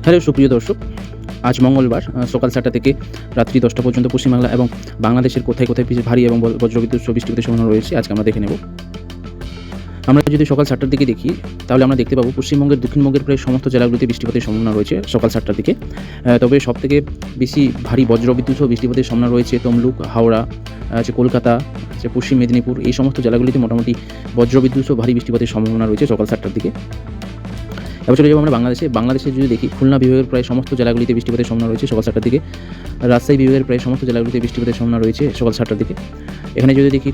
Hello সুপ্রিয় দর্শক, আজ মঙ্গলবার সকাল 7টা থেকে রাত্রি 10টা পর্যন্ত পশ্চিমবাংলা এবং বাংলাদেশের কোথায় কোথায় ভারী এবং বজ্রবিদ্যুৎ সহ বৃষ্টিপাতের সম্ভাবনা রয়েছে আজকে আমরা দেখে নেব। আমরা যদি সকাল 7টার দিকে দেখি তাহলে আমরা দেখতে পাবো পশ্চিমবঙ্গের দক্ষিণবঙ্গের প্রায় সমস্ত জেলাগুলিতে বৃষ্টিপাতের সম্ভাবনা রয়েছে সকাল 7টার দিকে। তবে সবথেকে বেশি ভারী বজ্রবিদ্যুৎ সহ বৃষ্টিপাতের সম্ভাবনা রয়েছে তমলুক, হাওড়া, কলকাতা, পশ্চিম মেদিনীপুর, এই সমস্ত জেলাগুলিতে মোটামুটি বজ্রবিদ্যুৎ সহ ভারী বৃষ্টিপাতের সম্ভাবনা রয়েছে সকাল 7টার দিকে। এবার চলে যাবো আমরা বাংলাদেশে যদি দেখি খুলনা বিভাগের প্রায় সমস্ত জেলাগুলিতে বৃষ্টিপাতের সম্ভাবনা রয়েছে সকাল 7টার দিকে। রাজশাহী বিভাগের প্রায় সমস্ত জেলাগুলিতে বৃষ্টিপাতের সম্ভাবনা রয়েছে সকাল 7টার দিকে। এখানে যদি দেখি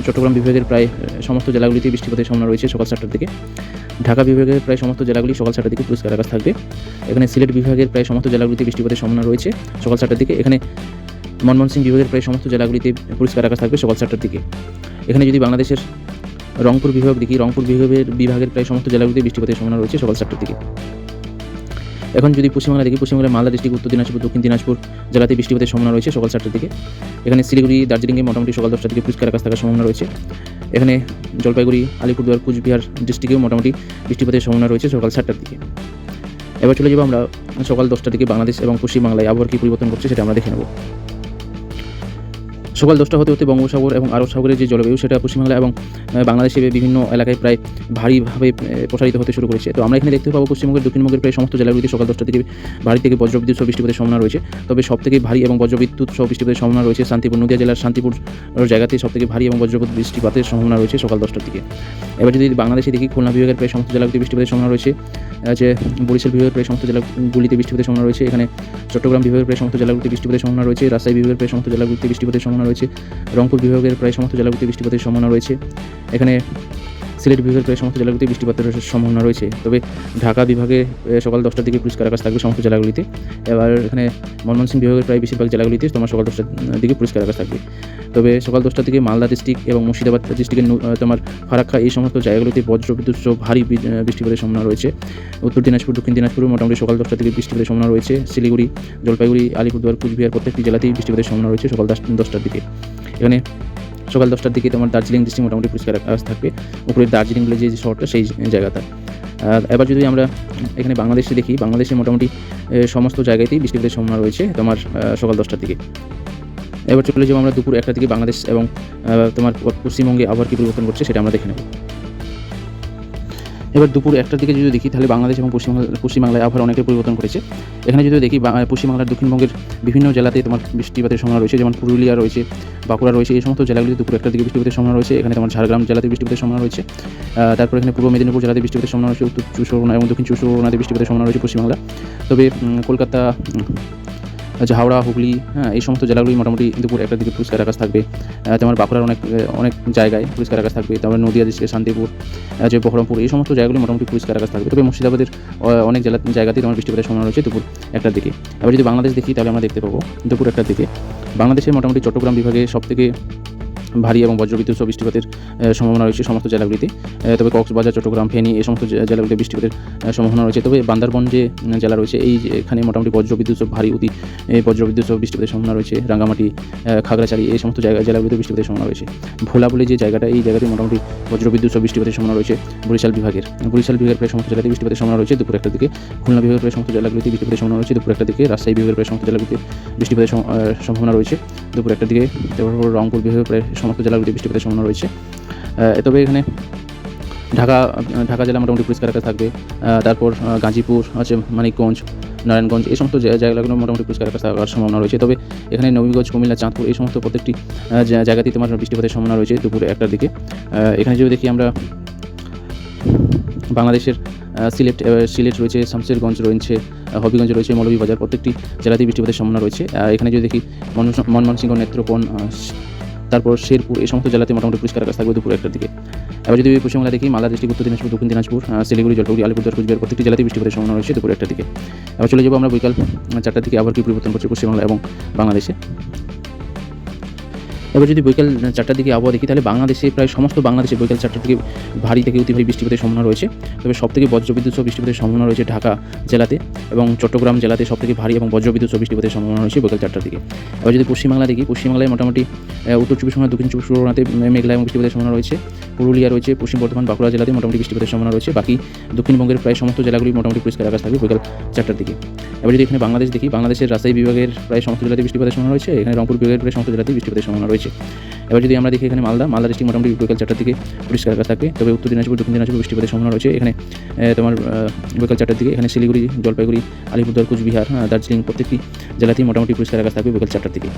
চট্টগ্রাম বিভাগের প্রায় সমস্ত জেলাগুলিতে বৃষ্টিপাতের সম্ভাবনা রয়েছে সকাল 7টার দিকে। ঢাকা বিভাগের প্রায় সমস্ত জেলাগুলি সকাল 7টার দিকে পরিষ্কার আকাশ থাকবে। এখানে সিলেট বিভাগের প্রায় সমস্ত জেলাগুলিতে বৃষ্টিপাতের সম্ভাবনা রয়েছে সকাল 7টার দিকে। এখানে ময়মনসিংহ বিভাগের প্রায় সমস্ত জেলাগুলিতে পরিষ্কার আকাশ থাকবে সকাল 7টার দিকে। এখানে যদি বাংলাদেশের রংপুর বিভাগ দেখি, রংপুর বিভাগের প্রায় সমস্ত জেলাগুলিতে বৃষ্টিপাতের সম্ভাবনা রয়েছে সকাল 7টার দিকে। এখন যদি পশ্চিমবাংলা দেখি, পশ্চিমবাংলার মালদা ডিস্ট্রিক্ট, উত্তর দিনাজপুর, দক্ষিণ দিনাজপুর জেলাতে বৃষ্টিপাতের সম্ভাবনা রয়েছে সকাল 7টার দিকে। এখানে শিলিগুড়ি, দার্জিলিংয়ে মোটামুটি সকাল 10টার দিকে পরিষ্কার আকাশ থাকার সম্ভাবনা রয়েছে। এখানে জলপাইগুড়ি, আলিপুরদুয়ার, কুচবিহার ডিস্ট্রিক্টেও মোটামুটি বৃষ্টিপাতের সম্ভাবনা রয়েছে সকাল 7টার দিকে। এবার চলে যাবো আমরা সকাল 10টার দিকে বাংলাদেশ এবং পশ্চিমবাংলায় আবহাওয়ার কী পরিবর্তন করছে সেটা আমরা দেখে নেব। সকাল 10টা হতে হতে বঙ্গোপসাগর এবং আরব সাগরের যে জলবায়ু সেটা পশ্চিমবাংলা এবং বাংলাদেশের বিভিন্ন এলাকায় প্রায় ভারীভাবে প্রসারিত হতে শুরু করেছে। তো আমরা এখানে দেখতে পাবো পশ্চিমবঙ্গের দক্ষিণবঙ্গের প্রায় সমস্ত জেলাগুলিতে সকাল 10টা থেকে ভারী থেকে বজ্রবিদ্যুৎ সহ বৃষ্টিপাতের সম্ভাবনা রয়েছে। তবে সবথেকে ভারী এবং বজ্রবিদ্যুৎ সহ বৃষ্টিপাতের সম্ভাবনা রয়েছে শান্তিপুর, নদিয়া জেলার শান্তিপুর জায়গাতে সবথেকে ভারী এবং বজ্রবিদ্যুৎ বৃষ্টিপাতের সম্ভাবনা রয়েছে সকাল 10টার দিকে। এবার যদি বাংলাদেশে দেখি, খুলনা বিভাগের প্রায় সমস্ত জেলাগুলিতে বৃষ্টিপাতের সম্ভাবনা রয়েছে, বরিশাল বিভাগের প্রায় সমস্ত জেলাগুলিতে বৃষ্টিপাতের সম্ভাবনা রয়েছে। এখানে চট্টগ্রাম বিভাগের প্রায় সমস্ত জেলাগুলিতে বৃষ্টিপাতের সম্ভাবনা রয়েছে। রাজশাহী বিভাগের প্রায় সমস্ত জেলাগুলিতে বৃষ্টিপাতের সম্ভাবনা রয়েছে। রংপুর বিভাগের প্রায় সমস্ত জেলাগুলিতে বৃষ্টিপাতের সম্ভাবনা রয়েছে। এখানে সিলেট বিভাগের প্রায় সমস্ত জেলাগুলিতে বৃষ্টিপাতের সম্ভাবনা রয়েছে। তবে ঢাকা বিভাগে সকাল 10টার দিকে পরিষ্কার আকাশ থাকবে সমস্ত জেলাগুলিতে। এবার এখানে ময়মনসিংহ বিভাগের প্রায় বেশিরভাগ জেলাগুলিতে সকাল 10টার দিকে পরিষ্কার আকাশ থাকবে। তবে সকাল 10টার দিকে মালদা ডিস্ট্রিক্ট এবং মুর্শিদাবাদ ডিস্ট্রিক্টের ফারাক্কা, এই সমস্ত জায়গাগুলিতে বজ্রবিদ্যুৎ সহ ভারী বৃষ্টিপাতের সম্ভাবনা রয়েছে। উত্তর দিনাজপুর, দক্ষিণ দিনাজপুরে মোটামুটি সকাল 10টার দিকে বৃষ্টিপাতের সম্ভাবনা রয়েছে। শিলিগুড়ি, জলপাইগুড়ি, আলিপুরদুয়ার, কুচবিহার প্রত্যেকটি জেলাতেই বৃষ্টিপাতের সম্ভাবনা রয়েছে সকাল 10টার দিকে। এখানে সকাল 10টার দিকে দার্জিলিং ডিস্ট্রিক্ট মোটামুটি পরিষ্কার আকাশ থাকবে, উপরের দার্জিলিং বলে যে শহরটা সেই জায়গাটা। এবার যদি আমরা এখানে বাংলাদেশে দেখি, বাংলাদেশের মোটামুটি সমস্ত জায়গাতেই বৃষ্টিপাতের সম্ভাবনা রয়েছে সকাল 10টার দিকে। এবার চলে যাবো আমরা দুপুর 1টার দিকে বাংলাদেশ এবং পশ্চিমবঙ্গে আবহাওয়ার কী পরিবর্তন করছে সেটা আমরা দেখে নেব। এবার দুপুর 1টার দিকে যদি দেখি তাহলে বাংলাদেশ এবং পশ্চিমবাংলায় আবহাওয়ার অনেকটাই পরিবর্তন করেছে। এখানে যদি দেখি পশ্চিমবাংলার দক্ষিণবঙ্গের বিভিন্ন জেলাতে বৃষ্টিপাতের সম্ভাবনা রয়েছে, যেমন পুরুলিয়া রয়েছে, বাঁকুড়া রয়েছে, এই সমস্ত জেলাগুলিতে দুপুর 1টার দিকে বৃষ্টিপাতের সম্ভাবনা রয়েছে। এখানে ঝাড়গ্রাম জেলাতে বৃষ্টিপাতের সম্ভাবনা রয়েছে। তারপর এখানে পূর্ব মেদিনীপুর জেলাতে বৃষ্টিপাতের সম্ভাবনা রয়েছে, উত্তর 24 পরগনা এবং দক্ষিণ 24 পরগনাতে বৃষ্টিপাতের সম্ভাবনা রয়েছে পশ্চিমবাংলা। তবে কলকাতা, হাওড়া, হুগলি, এই সমস্ত জেলাগুলি মোটামুটি দুপুর 1টার দিকে পরিষ্কার আকাশ থাকবে। বাঁকুড়ার অনেক জায়গায় পরিষ্কার আকাশ থাকবে। তারপরে নদিয়া ডিস্ট্রিক্টের শান্তিপুর, বহরমপুর, এই সমস্ত জায়গাগুলি মোটামুটি পরিষ্কার আকাশ থাকবে। তবে মুর্শিদাবাদের অনেক জায়গাতেই বৃষ্টিপাতের সম্ভাবনা রয়েছে দুপুর 1টার দিকে। এবার যদি বাংলাদেশ দেখি তাহলে আমরা দেখতে পাবো দুপুর 1টার দিকে বাংলাদেশের মোটামুটি চট্টগ্রাম বিভাগে সবথেকে ভারী এবং বজ্রবিদ্যুৎ সহ বৃষ্টিপাতের সম্ভাবনা রয়েছে সমস্ত জেলাগুলিতে। তবে কক্সবাজার, চট্টগ্রাম, ফেনী, এই সমস্ত জেলাগুলিতে বৃষ্টিপাতের সম্ভাবনা রয়েছে। তবে বান্দরবন যে জেলা রয়েছে এখানে মোটামুটি বজ্রবিদ্যুৎ সহ ভারী বজ্রবিদ্যুৎ সহ বৃষ্টিপাতের সম্ভাবনা রয়েছে। রাঙ্গামাটি, খাগড়াছড়ি, এই সমস্ত জেলাগুলিতে বৃষ্টিপাতের সম্ভাবনা রয়েছে। ভোলা বলে যে জায়গাটা, এই জায়গাতে মোটামুটি বজ্রবিদ্যুৎ সহ বৃষ্টিপাতের সম্ভাবনা রয়েছে। বরিশাল বিভাগের প্রায় সমস্ত জেলাতে বৃষ্টিপাতের সম্ভাবনা রয়েছে দুপুর 1টার দিকে। খুলনা বিভাগের প্রায় সমস্ত জেলাগুলিতে বৃষ্টিপাতের সম্ভাবনা রয়েছে দুপুর 1টার দিকে। রাজশাহী বিভাগের প্রায় সমস্ত জেলাগুলিতে বৃষ্টিপাতের সম্ভাবনা রয়েছে দুপুর 1টার দিকে। তারপর রংপুর বিভাগের প্রায় সমস্ত জেলাগুলিতে বৃষ্টিপাতের সম্ভাবনা রয়েছে। তবে এখানে ঢাকা জেলা মোটামুটি পরিষ্কার আকাশ থাকবে। তারপর গাজীপুর আছে, মানিকগঞ্জ, নারায়ণগঞ্জ, এই সমস্ত জায়গাগুলো মোটামুটি পরিষ্কার আকাশ থাকার সম্ভাবনা রয়েছে। তবে এখানে নবীগঞ্জ, কুমিল্লা, চাঁদপুর, এই সমস্ত প্রত্যেকটি জায়গাতেই বৃষ্টিপাতের সম্ভাবনা রয়েছে দুপুর 1টার দিকে। এখানে যদি দেখি আমরা বাংলাদেশের সিলেট রয়েছে, শামশেরগঞ্জ রয়েছে, হবিগঞ্জ রয়েছে, মৌলভীবাজার, প্রত্যেকটি জেলাতেই বৃষ্টিপাতের সম্ভাবনা রয়েছে। এখানে যদি দেখি ময়মনসিংহ, নেত্রকোনা, তারপর শেরপুর, এই সমস্ত জেলাতে মোটামুটি পরিষ্কার আকাশ থাকবে দুপুর 1টার দিকে। এবার যদি পশ্চিমবাংলা দেখি, মালদা ডিস্ট্রিক্ট, উত্তর দিনাজপুর, দক্ষিণ দিনাজপুর, শিলিগুড়ি, জলপাইগুড়ি, আলিপুরদুয়ার, কুচবিহার, প্রত্যেকটি জেলাতেই বৃষ্টিপাতের সম্ভাবনা রয়েছে দুপুর 1টার দিকে। এবার চলে যাবো আমরা বিকাল 4টার দিকে আবার কী পরিবর্তন করছে পশ্চিমবাংলা এবং বাংলাদেশে। এবার যদি বিকাল 4টার দিকে আবহাওয়া দেখি তাহলে প্রায় সমস্ত বাংলাদেশে বিকাল 4টার দিকে ভারী থেকে অতি ভারী বৃষ্টিপাতের সম্ভাবনা রয়েছে। তবে সবথেকে বজ্রবিদ্যুৎ সহ বৃষ্টিপাতের সম্ভাবনা রয়েছে ঢাকা জেলাতে এবং চট্টগ্রাম জেলাতে সবথেকে ভারী এবং বজ্রবিদ্যুৎ সহ বৃষ্টিপাতের সম্ভাবনা রয়েছে বিকাল 4টার দিকে। এবার যদি পশ্চিমবাংলা দেখি, পশ্চিমবাংলায় মোটামুটি উত্তর 24 পরগনা, দক্ষিণ 24 পরগনাতে মেঘলা এবং বৃষ্টিপাতের সম্ভাবনা রয়েছে। পুরুলিয়া রয়েছে, পশ্চিম বর্ধমান, বাঁকুড়া জেলাতে মোটামুটি বৃষ্টিপাতের সম্ভাবনা রয়েছে। বাকি দক্ষিণবঙ্গের প্রায় সমস্ত জেলাগুলি মোটামুটি পরিষ্কার আকাশ থাকবে বিকাল 4টার দিকে। এবার যদি এখানে বাংলাদেশ দেখি, বাংলাদেশের রাজশাহী বিভাগের প্রায় সমস্ত জেলাতে বৃষ্টিপাতের সম্ভাবনা রয়েছে। এখানে রংপুর বিভাগের প্রায় সমস্ত জেলাতেই বৃষ্টিপাতের সম্ভাবনা রয়েছে। এবার যদি আমরা দেখি এখানে মালদা ডিস্ট্রিক্ট মোটামুটি বিকাল 4টার দিকে পরিষ্কার আকাশ থাকবে। তবে উত্তর দিনাজপুর, দক্ষিণ দিনাজপুর বৃষ্টিপাতের সম্ভাবনা রয়েছে। এখানে তোমার বিকাল 4টার দিকে এখানে শিলিগুড়ি, জলপাইগুড়ি, আলিপুরদুয়ার, কুচবিহার, দার্জিলিং প্রত্যেকটি জেলাতেই মোটামুটি পরিষ্কার আকাশ থাকবে বিকাল 4টার দিকে।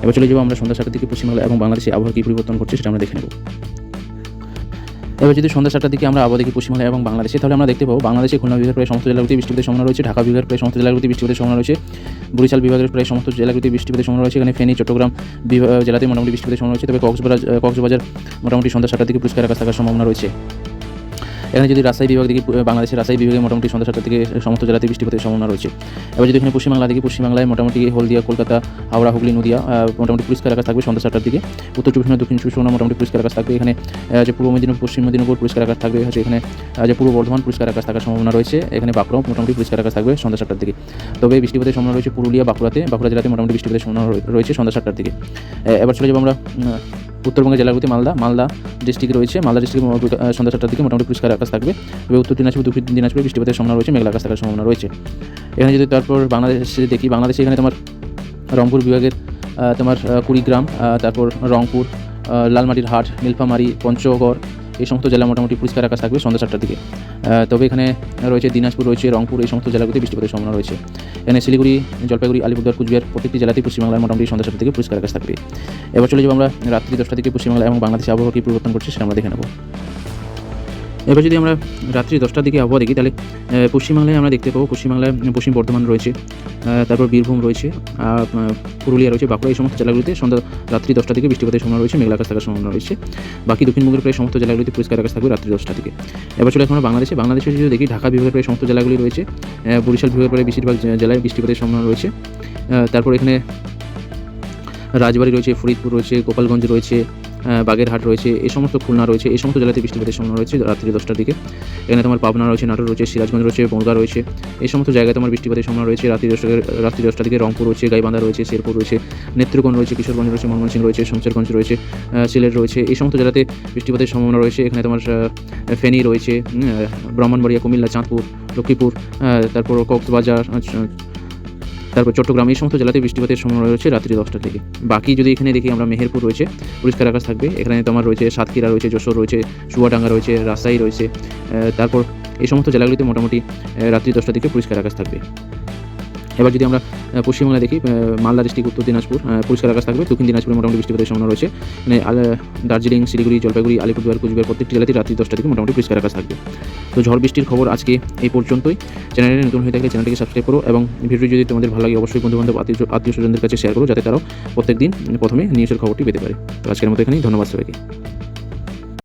এবার চলে যাবো আমরা সন্ধ্যা 7টার দিকে পশ্চিমবাংলা এবং বাংলাদেশে আবহাওয়া কী পরিবর্তন ঘটছে সেটা আমরা দেখে নেব। এবার যদি সন্ধ্যা 7টার দিকে আমরা আবহাওয়া দেখি পশ্চিমবাংলা এবং বাংলাদেশে, তাহলে আমরা দেখতে পাবো বাংলাদেশে খুলনা বিভাগের প্রায় সমস্ত জেলাগুলিতে বৃষ্টিপাতের সম্ভাবনা রয়েছে। ঢাকা বিভাগের প্রায় সমস্ত জেলাগুলিতে বৃষ্টিপাতের সম্ভাবনা রয়েছে। বরিশাল বিভাগের প্রায় সমস্ত জেলাগুলিতে বৃষ্টিপাতের সম্ভাবনা রয়েছে। এখানে ফেনী, চট্টগ্রাম জেলাতে মোটামুটি বৃষ্টিপাতের সম্ভাবনা রয়েছে। তবে কক্সবাজার মোটামুটি সন্ধ্যা 7টার দিকে পরিষ্কার আকাশ থাকার সম্ভাবনা রয়েছে। এখানে যদি রাজশাহী বিভাগ দেখি, বাংলাদেশের রাজশাহী বিভাগে মোটামুটি সন্ধ্যা 7টার দিকে সমস্ত জেলাতে বৃষ্টিপাতের সম্ভাবনা রয়েছে। এবার যদি এখানে পশ্চিমবাংলা দেখি, পশ্চিমবাংলায় মোটামুটি হলদিয়া, কলকাতা, হাওড়া, হুগলি, নদিয়া মোটামুটি পরিষ্কার আকাশ থাকবে সন্ধ্যা 7টার দিকে। উত্তর চব্বিশ পরগনা, দক্ষিণ চব্বিশ পরগনা মোটামুটি পরিষ্কার আকাশ থাকবে। এখানে যে পূর্ব মেদিনীপুর, পশ্চিম মেদিনীপুর পরিষ্কার আকাশ থাকবে। হচ্ছে এখানে যে পূর্ব বর্ধমান পরিষ্কার আকাশ থাকার সম্ভাবনা রয়েছে। এখানে বাঁকুড়াও মোটামুটি পরিষ্কার আকাশ থাকবে সন্ধ্যা 7টার দিকে। তবে বৃষ্টিপাতের সম্ভাবনা রয়েছে পুরুলিয়া, বাঁকুড়া জেলাতে মোটামুটি বৃষ্টিপাতের সম্ভাবনা রয়েছে সন্ধ্যা 7টার দিকে। এবার চলে যাবো আমরা উত্তরবঙ্গের জেলাগুলিতে। মালদা ডিস্ট্রিক্ট রয়েছে। মালদা ডিস্ট্রিক্ট সন্ধ্যা 7টার দিকে মোটামুটি পরিষ্কার আকাশ থাকবে। তবে উত্তর দিনাজপুর, দক্ষিণ দিনাজপুরে বৃষ্টিপাতের সম্ভাবনা রয়েছে, মেঘলা আকাশ থাকার সম্ভাবনা রয়েছে। এখানে যদি তারপর বাংলাদেশে দেখি, বাংলাদেশে এখানে তোমার রংপুর বিভাগের তোমার কুড়িগ্রাম, তারপর রংপুর, লালমাটির হাট, নীলফামারী, পঞ্চগড় এই সমস্ত জেলা মোটামুটি পরিষ্কার আকাশ থাকবে সন্ধ্যা 7টার দিকে। তবে এখানে রয়েছে দিনাজপুর, রয়েছে রংপুর, এই সমস্ত জেলাগুলিতে বৃষ্টিপাতের সম্ভাবনা রয়েছে। এখানে শিলিগুড়ি, জলপাইগুড়ি, আলিপুরদুয়ার, কুচবিহার প্রত্যেকটি জেলাতেই পশ্চিমবাংলায় মোটামুটি সন্ধ্যা 7টার দিকে পরিষ্কার আকাশ থাকবে। এবার চলে যাবো আমরা রাত্রি 10টা থেকে পশ্চিমবাংলা এবং বাংলাদেশে আবহাওয়া কী পরিবর্তন করছে সেটা আমরা দেখে নেব। এবার যদি আমরা রাত্রি 10টার দিকে আবহাওয়া দেখি, তাহলে পশ্চিমবাংলায় আমরা দেখতে পাবো পশ্চিমবাংলায় পশ্চিম বর্ধমান রয়েছে, তারপর বীরভূম রয়েছে, পুরুলিয়া রয়েছে, বাঁকুড়া এই সমস্ত জেলাগুলিতে রাত্রি 10টা থেকে বৃষ্টিপাতের সম্ভাবনা রয়েছে, মেঘলা আকাশ থাকার সম্ভাবনা রয়েছে। বাকি দক্ষিণবঙ্গের প্রায় সমস্ত জেলাগুলিতে পরিষ্কার আকাশ থাকবে রাত্রি 10টা থেকে। এবার চলে এখন বাংলাদেশে যদি দেখি, ঢাকা বিভাগের প্রায় সমস্ত জেলাগুলি রয়েছে, বরিশাল বিভাগের প্রায় বেশিরভাগ জেলায় বৃষ্টিপাতের সম্ভাবনা রয়েছে। তারপর এখানে রাজবাড়ী রয়েছে, ফরিদপুর রয়েছে, গোপালগঞ্জ রয়েছে, বাগেরহাট রয়েছে, এই সমস্ত খুলনা রয়েছে, এই সমস্ত জেলাতে বৃষ্টিপাতের সম্ভাবনা রয়েছে রাত্রি 10টার দিকে। এখানে তোমার পাবনা রয়েছে, নাটোর রয়েছে, সিরাজগঞ্জ রয়েছে, বনগাঁ রয়েছে, এই সমস্ত জায়গায় তোমার বৃষ্টিপাতের সম্ভাবনা রয়েছে রাত্রি 10টার দিকে। রংপুর রয়েছে, গাইবান্ধা রয়েছে, শেরপুর রয়েছে, নেত্রকোনা রয়েছে, কিশোরগঞ্জ রয়েছে, ময়মনসিংহ রয়েছে, শমশেরগঞ্জ রয়েছে, সিলেট রয়েছে, এই সমস্ত জেলাতে বৃষ্টিপাতের সম্ভাবনা রয়েছে। এখানে তোমার ফেনী রয়েছে, ব্রাহ্মণবাড়িয়া, কুমিল্লা, চাঁদপুর, লক্ষ্মীপুর, তারপর কক্সবাজার, তারপর চট্টগ্রাম এই সমস্ত জেলাতে বৃষ্টিপাতের সম্ভাবনা রয়েছে রাত্রি 10টা থেকে। বাকি যদি এখানে দেখি আমরা, মেহেরপুর রয়েছে, পরিষ্কার আকাশ থাকবে। এখানে তোমার রয়েছে সাতক্ষীরা রয়েছে, যশোর রয়েছে, চুয়াডাঙ্গা রয়েছে, রাজশাহী রয়েছে, তারপর এই সমস্ত জেলাগুলিতে মোটামুটি রাত্রি 10টা থেকে পরিষ্কার আকাশ থাকবে। এবার যদি আমরা পশ্চিমবাংলা দেখি, মালদা ডিস্ট্রিক্ট, উত্তর দিনাজপুর পরিষ্কার আকাশ থাকবে। দক্ষিণ দিনাজপুরে মোটামুটি বৃষ্টিপাতের সম্ভাবনা রয়েছে। মানে দার্জিলিং, শিলিগুড়ি, জলপাইগুড়ি, আলিপুরদুয়ার, কুচবিহার প্রত্যেকটি জেলাতে রাত্রি 10টা থেকে মোটামুটি পরিষ্কার আকাশ থাকবে। তো ঝড় বৃষ্টির খবর আজকে এই পর্যন্তই। চ্যানেলে নতুন হয়ে থাকলে চ্যানেলটিকে সাবস্ক্রাইব করো এবং ভিডিও যদি তোমাদের ভালো লাগে অবশ্যই বন্ধুবান্ধব, আত্মীয় স্বজনদের কাছে শেয়ার করো, যাতে তারাও প্রত্যেকদিন প্রথমে নিউজের খবরটি পেতে পারে। তো আজকের মতো এখানেই, ধন্যবাদ সবাইকে।